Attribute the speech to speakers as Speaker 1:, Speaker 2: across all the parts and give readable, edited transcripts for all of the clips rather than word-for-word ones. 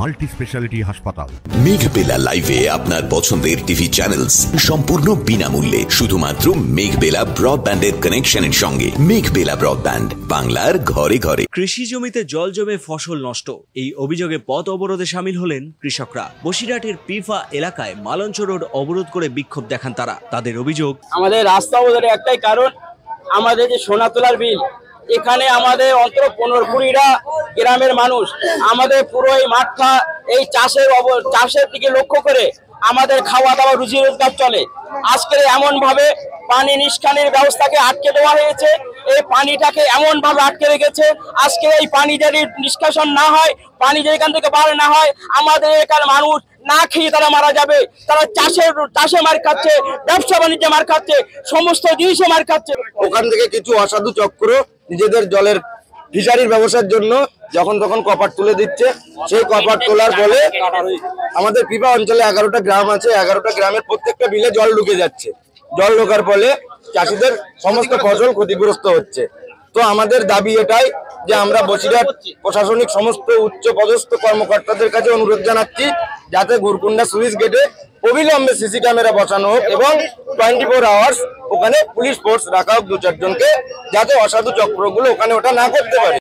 Speaker 1: Multi speciality হাসপাতাল।
Speaker 2: মেঘবেলা লাইভে আপনার পছন্দের টিভি চ্যানেলস সম্পূর্ণ বিনামূল্যে, শুধুমাত্র মেঘবেলা ব্রডব্যান্ডের কানেকশনের সঙ্গে। মেঘবেলা ব্রডব্যান্ড, বাংলার ঘরে ঘরে।
Speaker 3: কৃষি জমিতে জল জমে ফসল নষ্ট, এই অভিযোগে পথ অবরোধে সামিল হলেন কৃষকরা। বসিরহাটের পিফা এলাকায় মালঞ্চ রোড অবরোধ করে বিক্ষোভ দেখান তারা। তাদের অভিযোগ,
Speaker 4: আমাদের রাস্তা অবরোধের একটাই কারণ, আমাদের যে সোনাতলার বিল, এখানে আমাদের অন্তত 15-20টা গ্রামের মানুষ, আমাদের পুরো এই মাঠটা এই চাষের দিকে লক্ষ্য করে আমাদের খাওয়া দাওয়া রুজি রোজগার চলে। আজকে এমন ভাবে পানি নিষ্কাশনের ব্যবস্থাকে আটকে দেওয়া হয়েছে, এই পানিটাকে এমন ভাবে আটকে রেখেছে, আজকে এই পানি যদি নিষ্কাশন না হয়, পানি যদি এখান থেকে বার না হয়, আমাদের এখানে মানুষ না খেয়ে তারা মারা যাবে। তারা চাষে মার খাচ্ছে, ব্যবসা বাণিজ্যে মার খাচ্ছে, সমস্ত জিনিসে মার খাচ্ছে।
Speaker 5: ওখান থেকে কিছু অসাধু চক্র নিজেদের জলের ফিশারির ব্যবসার জন্য যখন তখন কপাট তুলে দিচ্ছে। সেই কপাট তোলার ফলে আমাদের পিপা অঞ্চলে 11টা গ্রাম আছে, 11টা গ্রামের প্রত্যেকটা বিলে জল ঢুকে যাচ্ছে। জল ঢোকার ফলে চাষিদের সমস্ত ফসল ক্ষতিগ্রস্ত হচ্ছে। তো আমাদের দাবি এটাই যে আমরা বসিরহাট প্রশাসনিক সমস্ত উচ্চ পদস্থ কর্মকর্তাদের কাছে অনুরোধ জানাচ্ছি, যাতে গুরকুন্ডা সুইচ গেটে অবিলম্বে সিসি ক্যামেরা বসানো হোক এবং 24 আওয়ার্স ওখানে পুলিশ ফোর্স রাখা হোক 2-4 জনকে, যাতে অসাধু চক্রগুলো ওখানে ওটা না করতে পারে।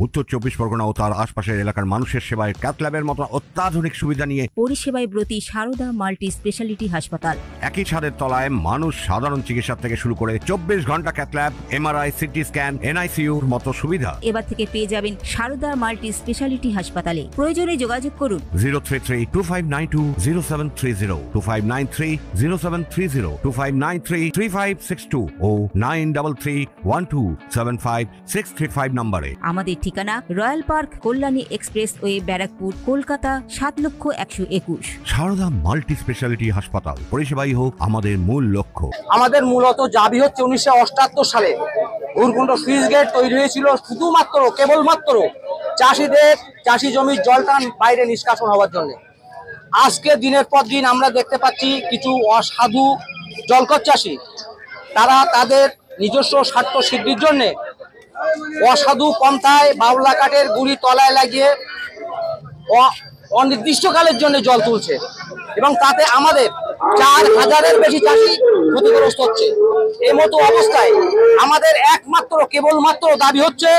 Speaker 1: উত্তর 24 পরগনা ও তার আশপাশের এলাকার মানুষের সেবায় ক্যাথ ল্যাবের মতো অত্যাধুনিক সুবিধা নিয়ে
Speaker 6: পরিষেবায় ব্রতী সারদা মাল্টি স্পেশালিটি হাসপাতাল।
Speaker 1: একই ছাদের তলায় মানুষ সাধারণ চিকিৎসা থেকে শুরু করে 24 ঘন্টা cath lab, MRI, CT scan, এনআইসিইউর মতো সুবিধা
Speaker 6: এবার থেকে পেয়ে যাবেন সারদা মাল্টি স্পেশালিটি হাসপাতালে। প্রয়োজনে যোগাযোগ করুন
Speaker 1: 033-2592-0730, 2593-0730, 2593-3562 ও 9331275635 নম্বরে।
Speaker 6: আমাদের ঠিকানা Royal Park, Kalyani expressway, Barrackpore, Kolkata 7,01,21।
Speaker 1: Sarada multi speciality হাসপাতাল, পরিষেবাই হোক আমাদের মূল লক্ষ্য।
Speaker 4: আমাদের মূলত দাবি হচ্ছে 1978 সালে গুরকুন্ড সুইচ গেট তৈরি হয়েছিল কেবলমাত্র চাষি জমির জলটা বাইরে নিষ্কাশন হওয়ার জন্য। আজকে দিনের পর দিন আমরা দেখতে পাচ্ছি কিছু অসাধু জলকর চাষি, তারা তাদের নিজস্ব স্বার্থ সিদ্ধির জন্য অসাধু পন্থায় বাউলা কাঠের গুড়ি তলায় লাগিয়ে অনির্দিষ্টকালের জন্য জল তুলছে এবং তাতে আমাদের 4000-এর বেশি চাষি ক্ষতিগ্রস্ত হচ্ছে। এই মতো অবস্থায় আমাদের কেবলমাত্র দাবি হচ্ছে,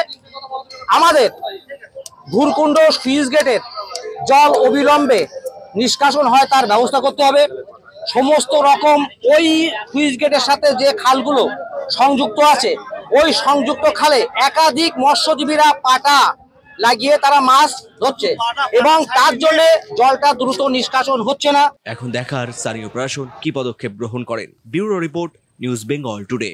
Speaker 4: আমাদের গুরকুন্ড সুইচ গেটের জল অবিলম্বে নিষ্কাশন হয় তার ব্যবস্থা করতে হবে। সমস্ত রকম ওই সুইচ গেটের সাথে যে খালগুলো সংযুক্ত আছে, ওই সংযুক্ত খালে একাধিক মৎস্যজীবীরা পাটা লাগিয়ে তারা মাছ ধরছে এবং তার জন্য জলটা দ্রুত নিষ্কাশন হচ্ছে না।
Speaker 3: এখন দেখার স্থানীয় প্রশাসন কি পদক্ষেপ গ্রহণ করেন। Bureau report, news Bengal today.